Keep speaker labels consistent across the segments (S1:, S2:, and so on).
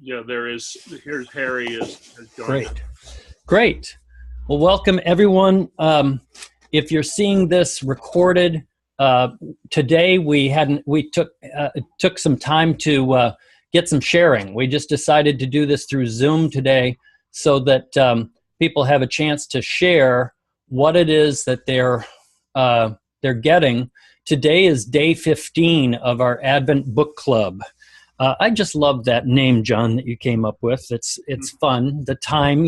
S1: Yeah, there is. Here's Harry has joined us.
S2: Great. Great. Well, welcome everyone. If you're seeing this recorded, today we took some time to get some sharing. We just decided to do this through Zoom today so that people have a chance to share what it is that they're getting. Today is day 15 of our Advent Book Club. I just love that name, John, that you came up with. It's fun. The time,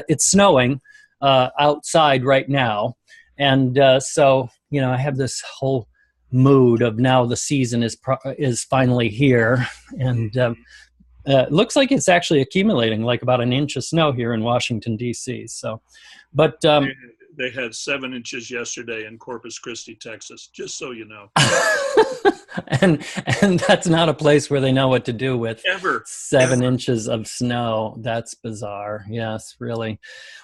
S2: it's snowing outside right now, and so I have this whole mood of now the season is finally here, and it looks like it's actually accumulating like about an inch of snow here in Washington D.C. So, but
S1: they had 7 inches yesterday in Corpus Christi, Texas. Just so you know.
S2: and that's not a place where they know what to do with
S1: ever
S2: 7 inches of snow. That's bizarre. Yes, really.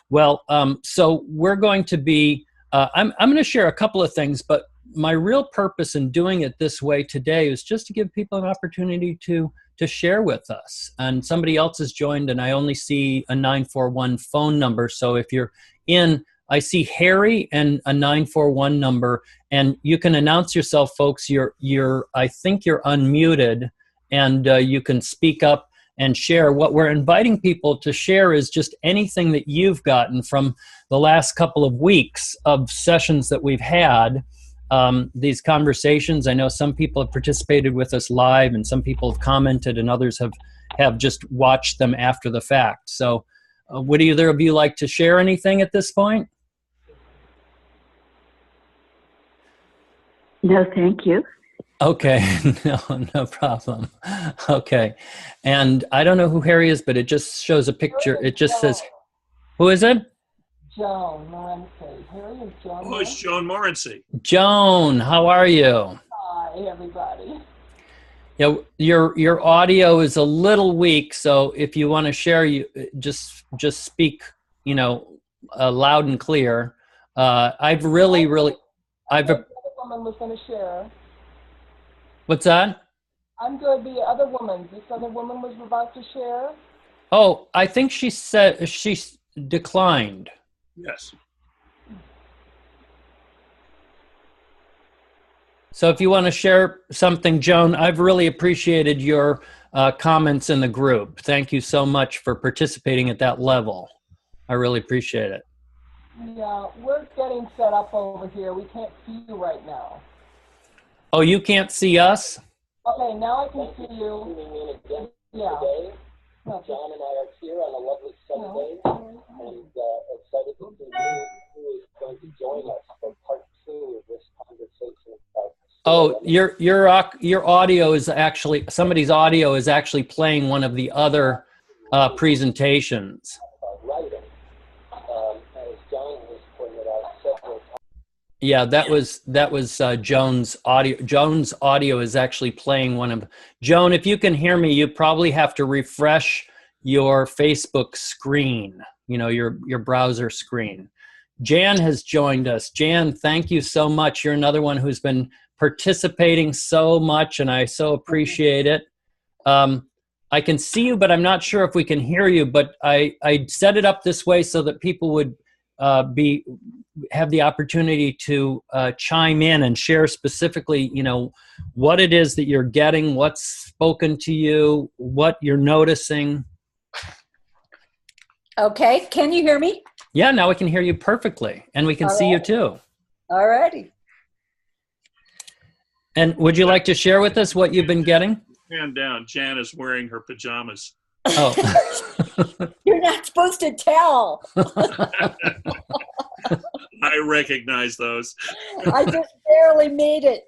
S2: Well, so we're going to be. I'm going to share a couple of things, but my real purpose in doing it this way today is just to give people an opportunity to share with us. And somebody else has joined, and I only see a 941 phone number. So if you're in. I see Harry and a 941 number, and you can announce yourself, folks. I think you're unmuted, and you can speak up and share. What we're inviting people to share is just anything that you've gotten from the last couple of weeks of sessions that we've had. These conversations, I know some people have participated with us live, and some people have commented, and others have just watched them after the fact. So would either of you like to share anything at this point?
S3: No, thank you.
S2: Okay, no problem. Okay, and I don't know who Harry is, but it just shows a picture. It just says, who is it?
S4: Joan Morency. Harry is Joan.
S1: Oh, it's Joan Morency.
S2: Joan, how are you?
S4: Hi, everybody.
S2: Yeah, your audio is a little weak, so if you want to share, you just speak, loud and clear. I've
S4: woman was going to share.
S2: What's that?
S4: I'm good. This other woman was about to share.
S2: Oh, I think she said she declined.
S1: Yes.
S2: So if you want to share something, Joan, I've really appreciated your comments in the group. Thank you so much for participating at that level. I really appreciate it.
S4: Yeah, we're getting set up over here. We can't see you right now.
S2: Oh, you can't see us?
S4: Okay, now I can see you. Yeah.
S5: John and I are here on a lovely Sunday, and excited to see who is going to join us for part 2 of this conversation about.
S2: Oh, your audio is actually, somebody's audio is actually playing one of the other presentations.
S5: Writing, as John has pointed out several times.
S2: Yeah, that was Joan's audio. Joan's audio is actually playing one of. Joan, if you can hear me, you probably have to refresh your Facebook screen. Your browser screen. Jan has joined us. Jan, thank you so much. You're another one who's been participating so much, and I so appreciate it. I can see you, but I'm not sure if we can hear you. But I set it up this way so that people would have the opportunity to chime in and share specifically, what it is that you're getting, what's spoken to you, what you're noticing.
S6: Okay, can you hear me?
S2: Yeah, now we can hear you perfectly, and we can see you too.
S6: All righty.
S2: And would you like to share with us what you've been getting?
S1: Hand down. Jan is wearing her pajamas.
S2: Oh.
S6: You're not supposed to tell.
S1: I recognize those.
S6: I just barely made it.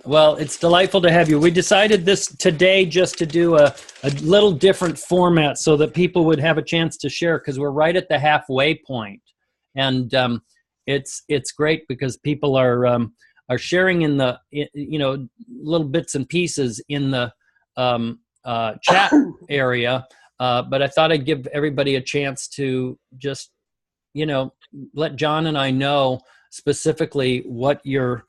S2: Well, it's delightful to have you. We decided this today just to do a little different format so that people would have a chance to share, because we're right at the halfway point. And it's great because people are sharing in the, little bits and pieces in the chat area. But I thought I'd give everybody a chance to just, let John and I know specifically what your,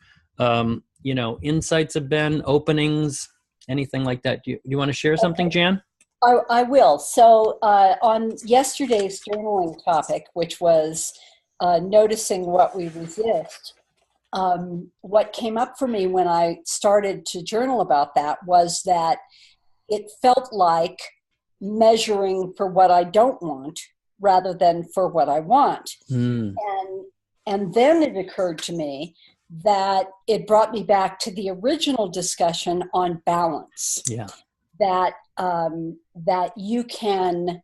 S2: insights have been, openings, anything like that. Do you want to share something, Jan?
S6: I will. So on yesterday's journaling topic, which was noticing what we resist, what came up for me when I started to journal about that was that it felt like measuring for what I don't want rather than for what I want. And then it occurred to me that it brought me back to the original discussion on balance.
S2: Yeah.
S6: That that you can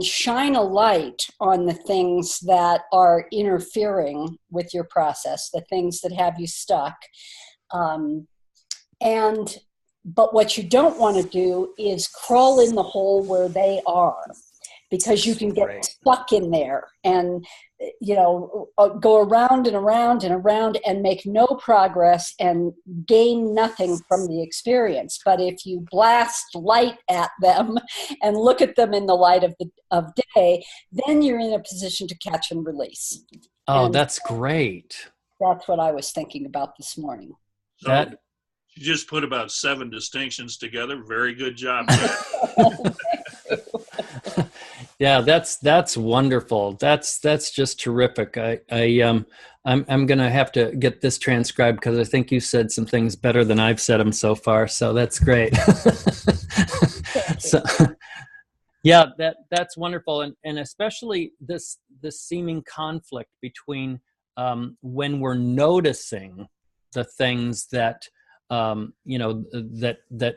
S6: shine a light on the things that are interfering with your process, the things that have you stuck. But what you don't want to do is crawl in the hole where they are, because you can get stuck in there and, go around and around and around and make no progress and gain nothing from the experience. But if you blast light at them and look at them in the light of day, then you're in a position to catch and release.
S2: Oh,
S6: And
S2: that's great.
S6: that's what I was thinking about this morning.
S1: So you just put about 7 distinctions together. Very good job.
S2: Yeah, that's wonderful. That's just terrific. I'm going to have to get this transcribed because I think you said some things better than I've said them so far. So that's great. So, yeah, that's wonderful, and especially this seeming conflict between when we're noticing the things that that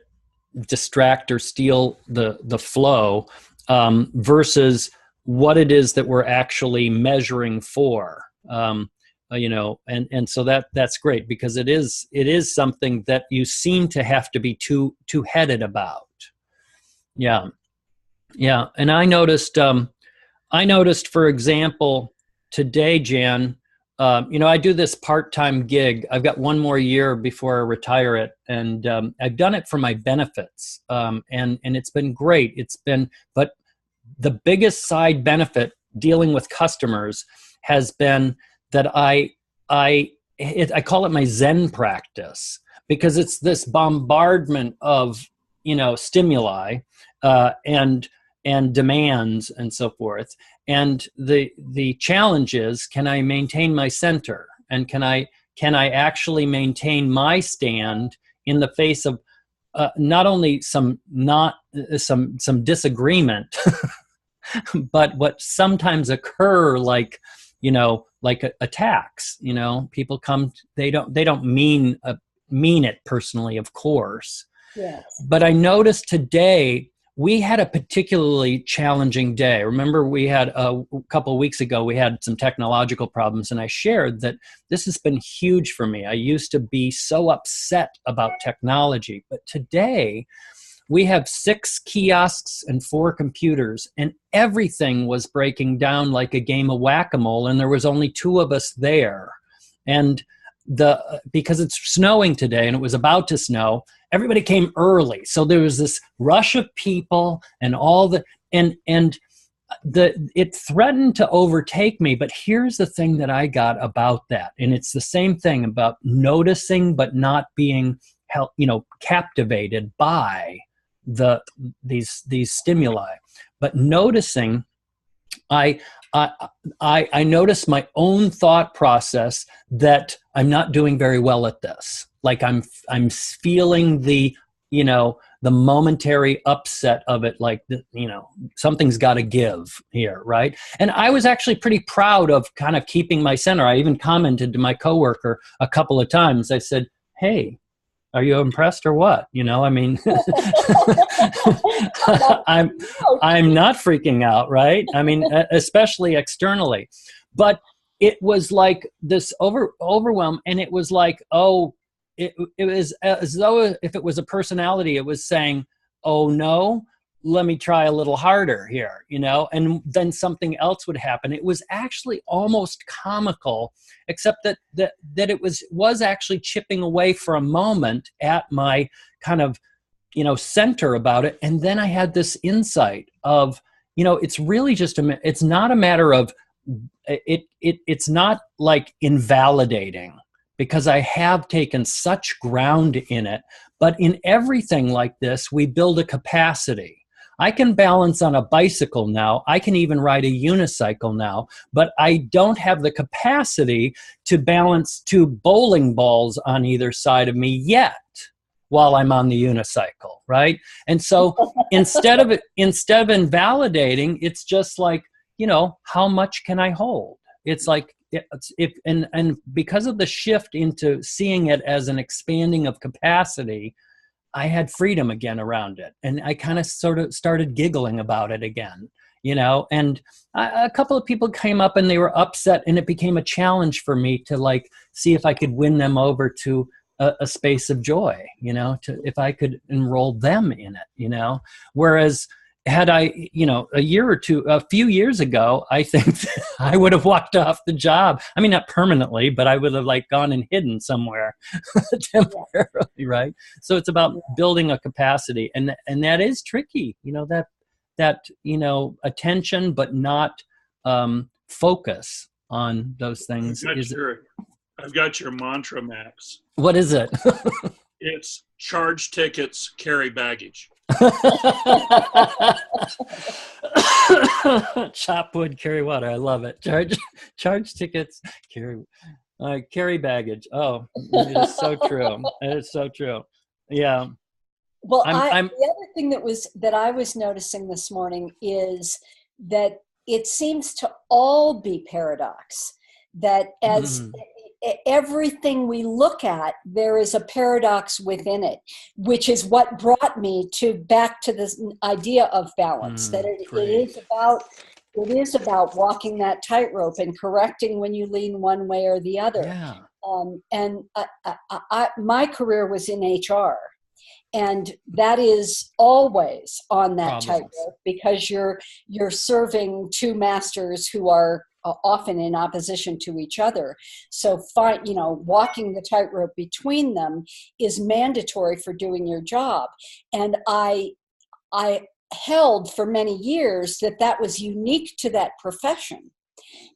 S2: distract or steal the flow. Versus what it is that we're actually measuring for, and so that's great, because it is something that you seem to have to be two-headed about. Yeah. And I noticed, for example, today, Jan, I do this part-time gig. I've got 1 more year before I retire it, and I've done it for my benefits, and it's been great. But the biggest side benefit dealing with customers has been that I call it my Zen practice, because it's this bombardment of stimuli and demands and so forth. And the challenge is, can I maintain my center, and can I actually maintain my stand in the face of not only some disagreement, but what sometimes occur, like attacks. People come, they don't mean it personally, of course.
S6: Yes.
S2: But I noticed today we had a particularly challenging day. Remember, we had a couple of weeks ago, we had some technological problems, and I shared that this has been huge for me. I used to be so upset about technology, but today we have 6 kiosks and 4 computers, and everything was breaking down like a game of whack-a-mole, and there was only 2 of us there. And because it's snowing today, and it was about to snow, everybody came early. So there was this rush of people and it threatened to overtake me. But here's the thing that I got about that. And it's the same thing about noticing, but not being captivated by these stimuli. But noticing, I notice my own thought process that I'm not doing very well at this. Like I'm feeling the momentary upset of it, like something's got to give here, right? And I was actually pretty proud of kind of keeping my center. I even commented to my coworker a couple of times. I said, "Hey, are you impressed or what?" I mean, I'm not freaking out, right? I mean, especially externally. But it was like this overwhelm, and it was like, it was as though if it was a personality, it was saying, "Oh no, let me try a little harder here," and then something else would happen. It was actually almost comical, except that it was actually chipping away for a moment at my kind of, center about it. And then I had this insight of, it's really just it's not a matter of it's not like invalidating, because I have taken such ground in it, But in everything like this, we build a capacity. I can balance on a bicycle now. I can even ride a unicycle now, but I don't have the capacity to balance two bowling balls on either side of me yet while I'm on the unicycle, right? And so instead of invalidating, it's just like, you know, how much can I hold? It's like, and because of the shift into seeing it as an expanding of capacity, I had freedom again around it. And I kind of sort of started giggling about it again, you know, and a couple of people came up and they were upset, and it became a challenge for me to like, see if I could win them over to a space of joy, you know, if I could enroll them in it, you know, whereas had I, you know, a few years ago, I think I would have walked off the job. I mean, not permanently, but I would have like gone and hidden somewhere temporarily, right? So it's about building a capacity, and that is tricky, you know, that you know, attention but not focus on those things.
S1: I've got your mantra, Max.
S2: What is it?
S1: It's charge tickets, carry baggage.
S2: Chop wood, carry water. I love it. Charge tickets, carry baggage. Oh, it is so true. It is so true. Yeah.
S6: Well, the other thing that I was noticing this morning is that it seems to all be paradox. That as everything we look at, there is a paradox within it, which is what brought me back to this idea of balance. That it is about walking that tightrope and correcting when you lean one way or the other.
S2: Yeah.
S6: And my career was in HR, and that is always on that tightrope, because you're serving two masters who are often in opposition to each other. So, walking the tightrope between them is mandatory for doing your job. And I held for many years that was unique to that profession.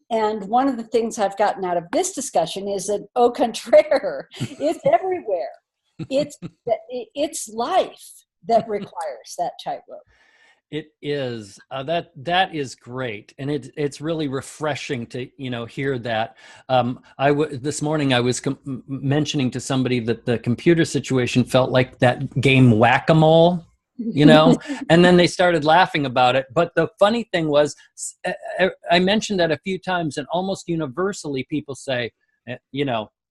S6: And one of the things I've gotten out of this discussion is that, au contraire, it's everywhere. It's life that requires that tightrope.
S2: It is that is great, and it's really refreshing to hear that. This morning I was mentioning to somebody that the computer situation felt like that game Whack-A-Mole, and then they started laughing about it. But the funny thing was, I mentioned that a few times, and almost universally people say,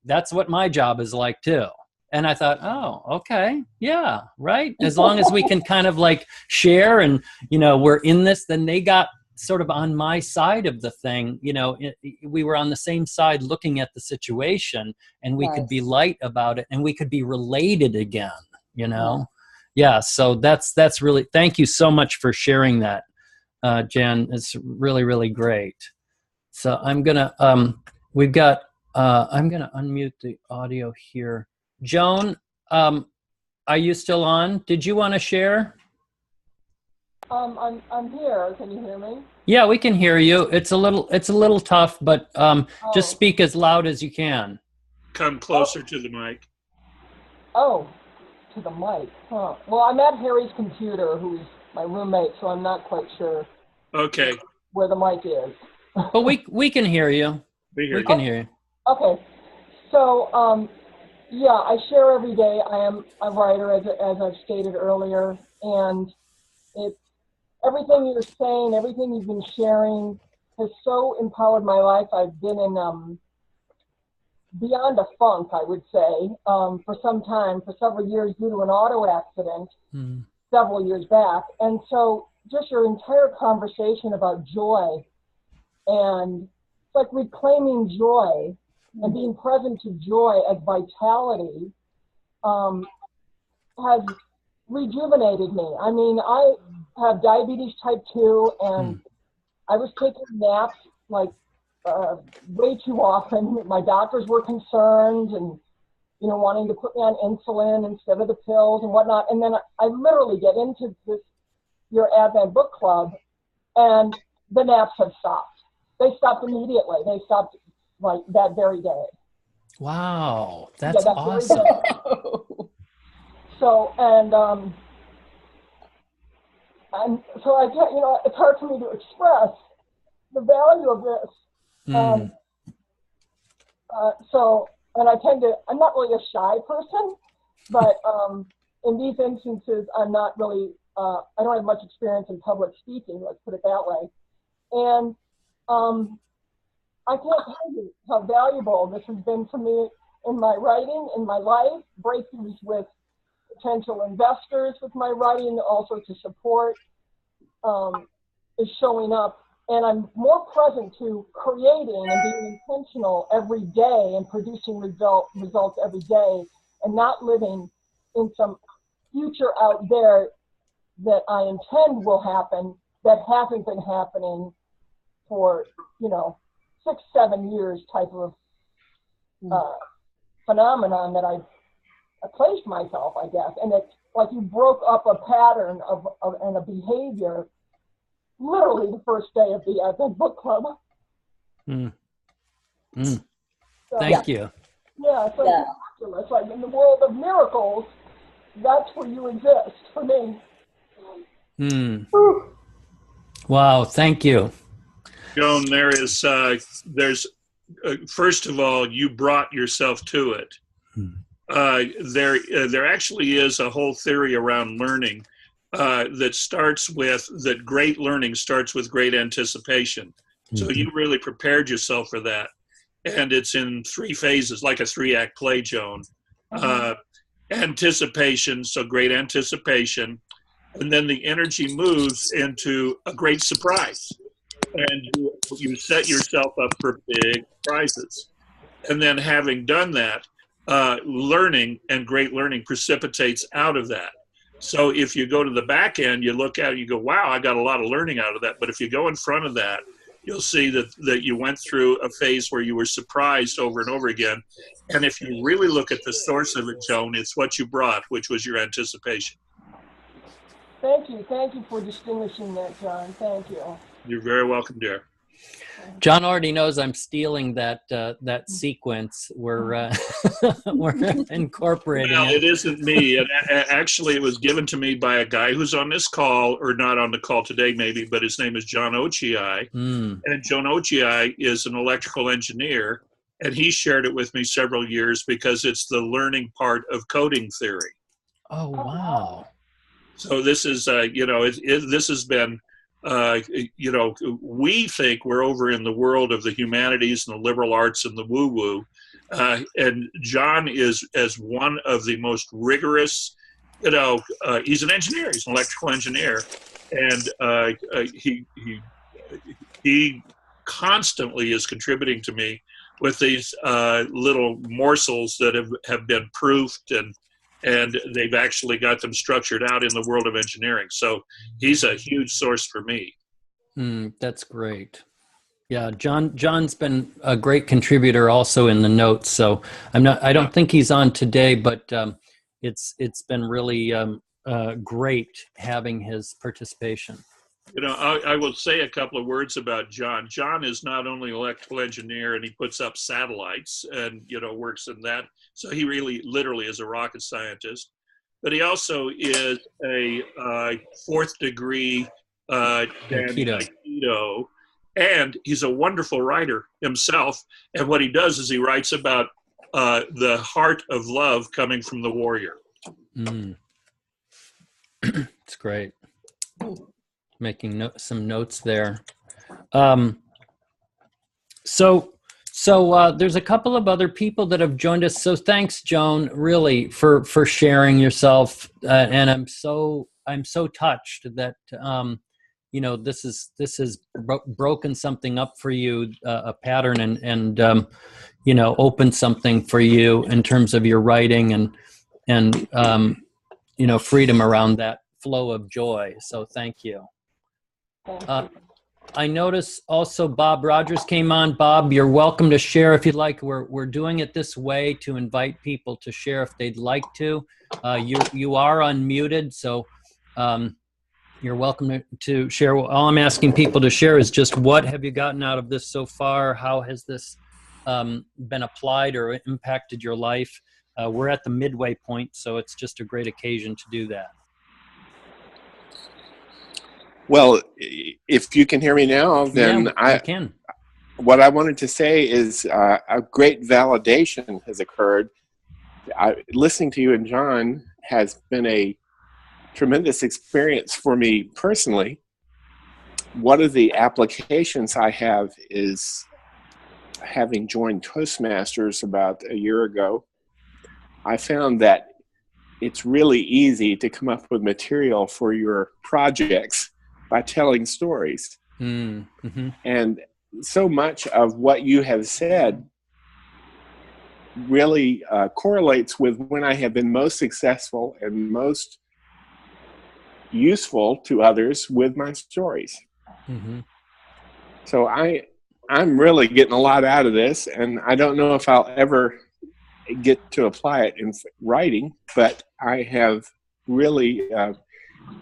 S2: that's what my job is like too. And I thought, oh, okay, yeah, right. As long as we can kind of like share and, we're in this, then they got sort of on my side of the thing. We were on the same side looking at the situation, and we could be light about it, and we could be related again, Yeah, so that's really, thank you so much for sharing that, Jen. It's really, really great. So I'm going to, I'm going to unmute the audio here. Joan, are you still on? Did you want to share?
S4: I'm here. Can you hear me?
S2: Yeah, we can hear you. It's a little tough, but just speak as loud as you can.
S1: Come closer to the mic.
S4: Oh, to the mic. Huh. Well, I'm at Harry's computer, who's my roommate, so I'm not quite sure.
S1: Okay.
S4: Where the mic is.
S2: But we can hear you. We can hear you.
S4: Okay. So, yeah, I share every day. I am a writer, as I've stated earlier, and it's everything you're saying, everything you've been sharing has so empowered my life. I've been in beyond a funk, I would say, for some time, for several years, due to an auto accident several years back. And so just your entire conversation about joy, and it's like reclaiming joy and being present to joy as vitality has rejuvenated me. I mean, I have diabetes type 2, and I was taking naps like way too often. My doctors were concerned and, wanting to put me on insulin instead of the pills and whatnot. And then I literally get into your Advent book club, and the naps have stopped. They stopped immediately. They stopped like that very day.
S2: Wow, that's awesome.
S4: So, and so I can't, it's hard for me to express the value of this.
S2: Mm.
S4: And I'm not really a shy person, but in these instances, I'm not really, I don't have much experience in public speaking, let's put it that way. And I can't tell you how valuable this has been for me in my writing, in my life, breakthroughs with potential investors with my writing, also to support is showing up. And I'm more present to creating and being intentional every day and producing results every day, and not living in some future out there that I intend will happen that hasn't been happening for, 6-7 years type of phenomenon that I placed myself, I guess. And it's like you broke up a pattern and a behavior literally the first day of the Advent Book Club.
S2: Mm. Mm.
S4: So,
S2: Thank you.
S4: Yeah, it's like miraculous. Like in the world of miracles, that's where you exist for me.
S2: Mm. Wow, thank you.
S1: Joan, there's first of all, you brought yourself to it. There actually is a whole theory around learning that starts with that great learning starts with great anticipation. So you really prepared yourself for that. And it's in 3 phases, like a 3-act play, Joan. Anticipation, so great anticipation. And then the energy moves into a great surprise. And you set yourself up for big prizes. And then having done that, learning and great learning precipitates out of that. So if you go to the back end, you look at it, you go, wow, I got a lot of learning out of that. But if you go in front of that, you'll see that you went through a phase where you were surprised over and over again. And if you really look at the source of it, Joan, it's what you brought, which was your anticipation.
S4: Thank you. Thank you for distinguishing that, John. Thank you.
S1: You're very welcome, dear.
S2: John already knows I'm stealing that sequence. We're incorporating
S1: Well,
S2: it.
S1: it isn't me. And actually, it was given to me by a guy who's on this call, or not on the call today, maybe, but his name is John Ochiai. And John Ochiai is an electrical engineer, and he shared it with me several years because it's the learning part of coding theory.
S2: Oh, wow.
S1: So this is, this has been, we think we're over in the world of the humanities and the liberal arts and the woo-woo. And John is as one of the most rigorous, he's an engineer, he's an electrical engineer. And he constantly is contributing to me with these little morsels that have been proofed, and they've actually got them structured out in the world of engineering. So he's a huge source for me.
S2: That's great. Yeah, John's been a great contributor also in the notes. So I don't think he's on today, but it's been really great having his participation.
S1: I will say a couple of words about John. John is not only an electrical engineer, and he puts up satellites and, works in that. So he really literally is a rocket scientist, but he also is a 4th degree Aikido, and he's a wonderful writer himself. And what he does is he writes about the heart of love coming from the warrior.
S2: It's great. Making some notes there. So there's a couple of other people that have joined us. So thanks, Joan, really for sharing yourself. And I'm so touched that this has broken something up for you, a pattern, and opened something for you in terms of your writing and freedom around that flow of joy. So thank you. I notice also Bob Rogers came on. Bob, you're welcome to share if you'd like. We're doing it this way to invite people to share if they'd like to. You are unmuted, so you're welcome to share. All I'm asking people to share is just what have you gotten out of this so far? How has this been applied or impacted your life? we're at the midway point, so it's just a great occasion to do that.
S3: Well, if you can hear me now, then
S2: I can.
S3: What I wanted to say is a great validation has occurred. Listening to you and John has been a tremendous experience for me personally. One of the applications I have is having joined Toastmasters about a year ago. I found that it's really easy to come up with material for your projects by telling stories.
S2: Mm-hmm.
S3: And so much of what you have said really correlates with when I have been most successful and most useful to others with my stories.
S2: Mm-hmm.
S3: So I'm really getting a lot out of this, and I don't know if I'll ever get to apply it in writing, but I have really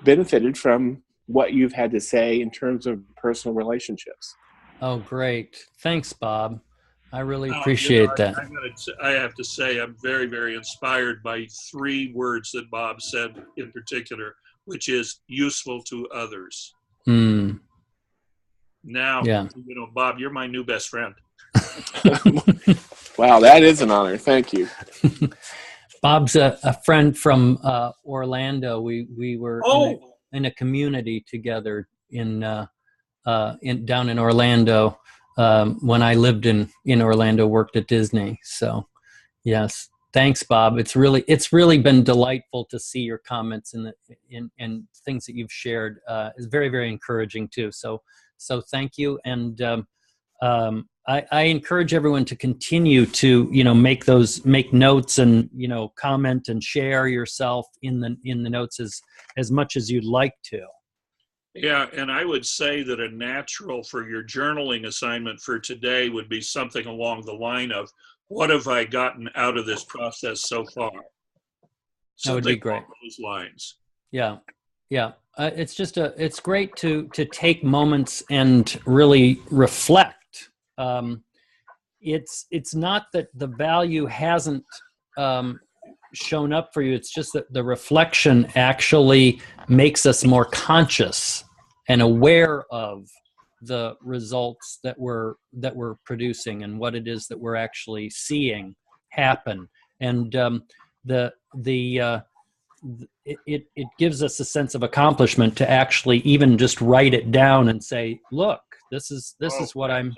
S3: benefited from what you've had to say in terms of personal relationships.
S2: Oh, great. Thanks, Bob. I really appreciate that.
S1: I have to say, I'm very, very inspired by 3 words that Bob said in particular, which is useful to others.
S2: Mm.
S1: Now,
S2: Yeah.
S1: Bob, you're my new best friend.
S3: Wow, that is an honor. Thank you.
S2: Bob's a friend from Orlando. We were in a community together in down in Orlando when I lived in Orlando, worked at Disney. So yes, thanks, Bob. It's really been delightful to see your comments and things that you've shared. It's very, very encouraging too. So thank you. And I encourage everyone to continue to make notes and comment and share yourself in the notes as much as you'd like to.
S1: Yeah, and I would say that a natural for your journaling assignment for today would be something along the line of, what have I gotten out of this process so far?
S2: That would be great.
S1: Along those lines.
S2: Yeah. It's great to take moments and really reflect. It's not that the value hasn't shown up for you. It's just that the reflection actually makes us more conscious and aware of the results that we're producing and what it is that we're actually seeing happen. And it gives us a sense of accomplishment to actually even just write it down and say, look, this is what I'm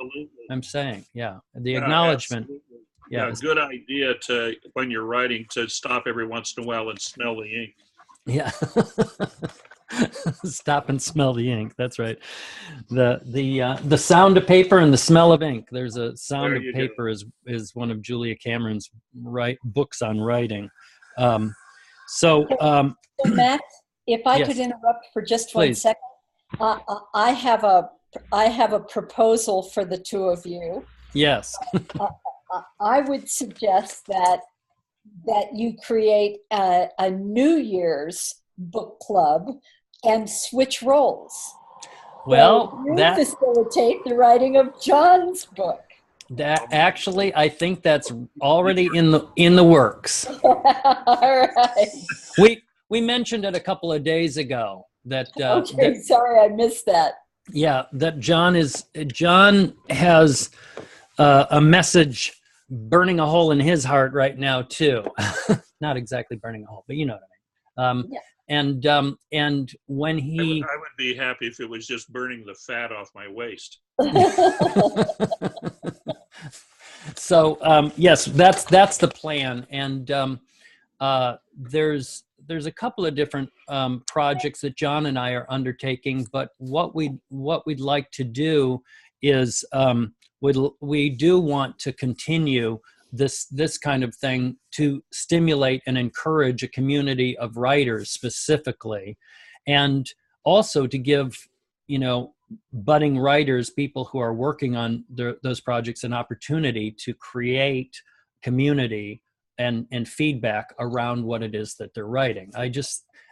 S2: saying. Yeah. The acknowledgement.
S1: Absolutely.
S2: Yeah.
S1: Good idea to, when you're writing, to stop every once in a while and smell the ink.
S2: Yeah. Stop and smell the ink. That's right. The sound of paper and the smell of ink. There's a sound of paper is one of Julia Cameron's books on writing. So
S6: Matt, if I could interrupt for just 1 second, I have a proposal for the 2 of you.
S2: Yes.
S6: I would suggest that you create a New Year's book club and switch roles.
S2: Well,
S6: so you facilitate the writing of John's book.
S2: That actually, I think that's already in the works.
S6: All right.
S2: We mentioned it a couple of days ago that.
S6: Okay, sorry, I missed that.
S2: Yeah, that John has a message burning a hole in his heart right now too. Not exactly burning a hole, but you know what I mean.
S6: Yeah.
S2: And when he,
S1: I would be happy if it was just burning the fat off my waist.
S2: So yes, that's the plan. And there's a couple of different projects that John and I are undertaking. But what we'd like to do is we do want to continue this kind of thing to stimulate and encourage a community of writers specifically, and also to give budding writers, people who are working on those projects, an opportunity to create community and feedback around what it is that they're writing.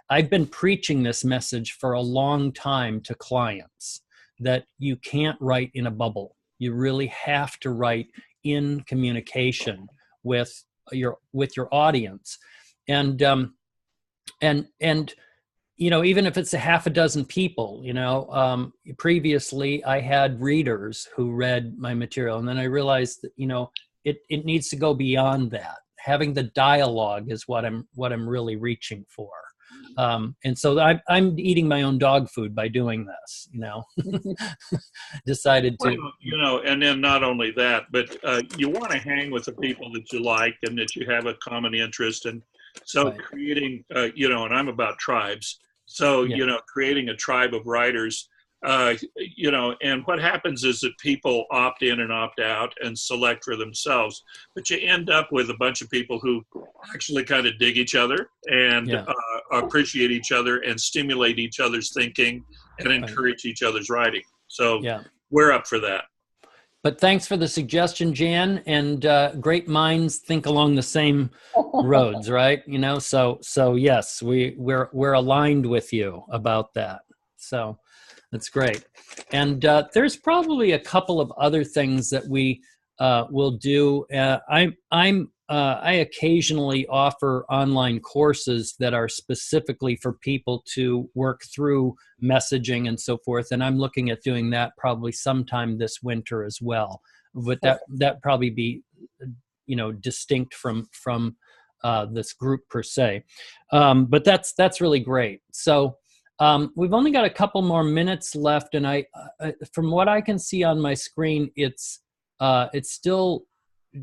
S2: I've been preaching this message for a long time to clients, that you can't write in a bubble. You really have to write in communication with with your audience. And you know, even if it's a half a dozen people, you know, previously I had readers who read my material, and then I realized that, you know, it needs to go beyond that. Having the dialogue is what I'm really reaching for. And so I'm eating my own dog food by doing this, you know. Decided to.
S1: Well, you know, and then not only that, but you want to hang with the people that you like and that you have a common interest. And so
S2: Right.
S1: creating, you know, and I'm about tribes. So,
S2: Yeah.
S1: you know, creating a tribe of writers, you know, and what happens is that people opt in and opt out and select for themselves, but you end up with a bunch of people who actually kind of dig each other and
S2: Yeah.
S1: appreciate each other and stimulate each other's thinking and encourage each other's writing. So
S2: Yeah.
S1: we're up for that.
S2: But thanks for the suggestion, Jan. And great minds think along the same roads, right? You know, so yes, we're aligned with you about that. So that's great. And there's probably a couple of other things that we will do. I occasionally offer online courses that are specifically for people to work through messaging and so forth. And I'm looking at doing that probably sometime this winter as well. But that probably be, you know, distinct from this group per se. But that's really great. So we've only got a couple more minutes left, and I from what I can see on my screen, it's still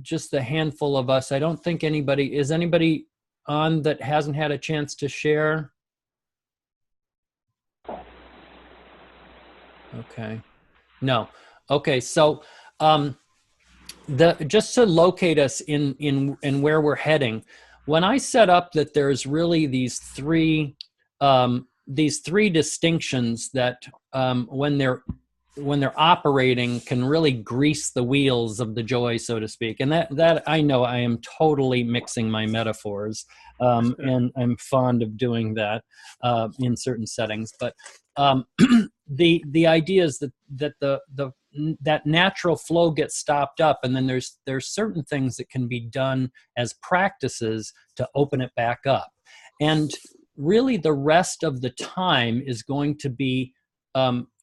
S2: just a handful of us. I don't think anybody on that hasn't had a chance to share. Okay. No. Okay. So, just to locate us in where we're heading, when I set up that there's really these three distinctions that, when they're operating, can really grease the wheels of the joy, so to speak. And that I know I am totally mixing my metaphors, and I'm fond of doing that in certain settings. But the idea is that natural flow gets stopped up, and then there's certain things that can be done as practices to open it back up. And really, the rest of the time is going to be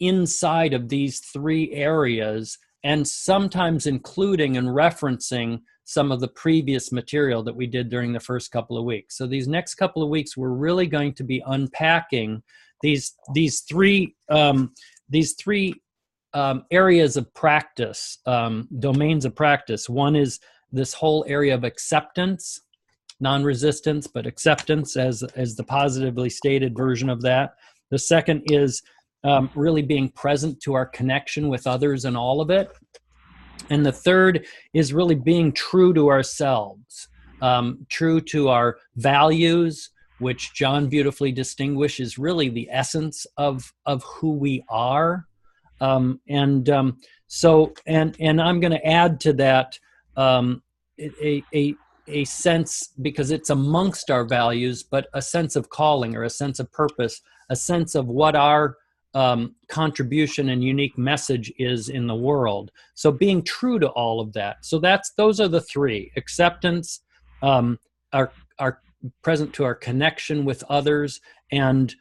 S2: inside of these three areas, and sometimes including and referencing some of the previous material that we did during the first couple of weeks. So these next couple of weeks, we're really going to be unpacking these three areas of practice, domains of practice. One is this whole area of acceptance, non-resistance, but acceptance as the positively stated version of that. The second is really being present to our connection with others and all of it. And the third is really being true to ourselves, true to our values, which John beautifully distinguishes really the essence of who we are. So I'm going to add to that a sense, because it's amongst our values, but a sense of calling or a sense of purpose, a sense of what our contribution and unique message is in the world. So being true to all of that. So those are the three: acceptance, our present to our connection with others, and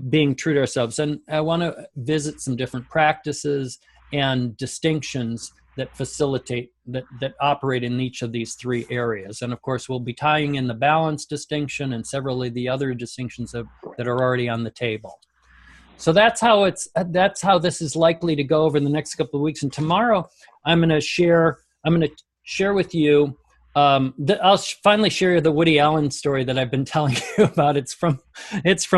S2: being true to ourselves. And I want to visit some different practices and distinctions that facilitate that operate in each of these three areas. And of course, we'll be tying in the balance distinction and several of the other distinctions that are already on the table. So that's how this is likely to go over the next couple of weeks. And tomorrow, I'm going to share with you. I'll finally share the Woody Allen story that I've been telling you about. It's from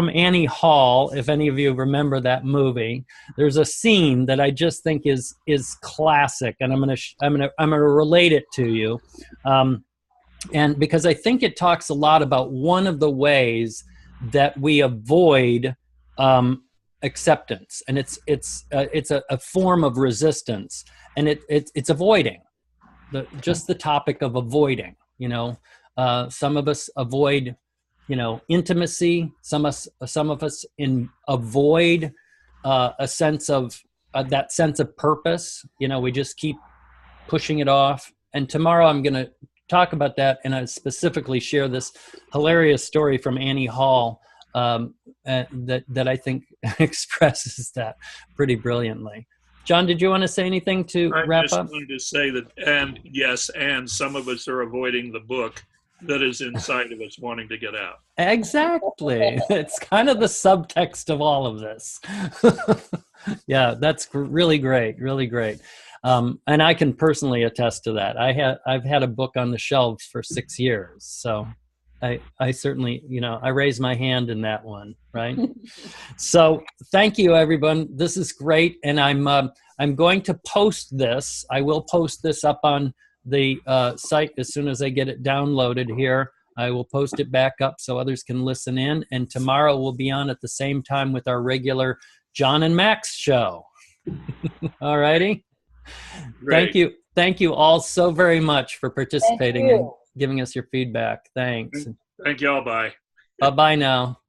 S2: Annie Hall. If any of you remember that movie, there's a scene that I just think is classic, and I'm gonna relate it to you, and because I think it talks a lot about one of the ways that we avoid acceptance, and it's a form of resistance, and it's avoiding. Just the topic of avoiding, some of us avoid, intimacy. Some of us avoid a sense of that sense of purpose. We just keep pushing it off. And tomorrow I'm going to talk about that, and I specifically share this hilarious story from Annie Hall that I think expresses that pretty brilliantly. John, did you want to say anything to wrap up?
S1: I just wanted to say that, and yes, and some of us are avoiding the book that is inside of us wanting to get out.
S2: Exactly. It's kind of the subtext of all of this. Yeah, that's really great, really great. And I can personally attest to that. I've had a book on the shelves for 6 years, so I certainly, I raise my hand in that one, right? So thank you, everyone. This is great, and I'm going to post this. I will post this up on the site as soon as I get it downloaded here. I will post it back up so others can listen in, and tomorrow we'll be on at the same time with our regular John and Max show. All righty.
S1: Great.
S2: Thank you all so very much for participating and giving us your feedback. Thanks.
S1: Thank you all. Bye.
S2: Bye-bye now.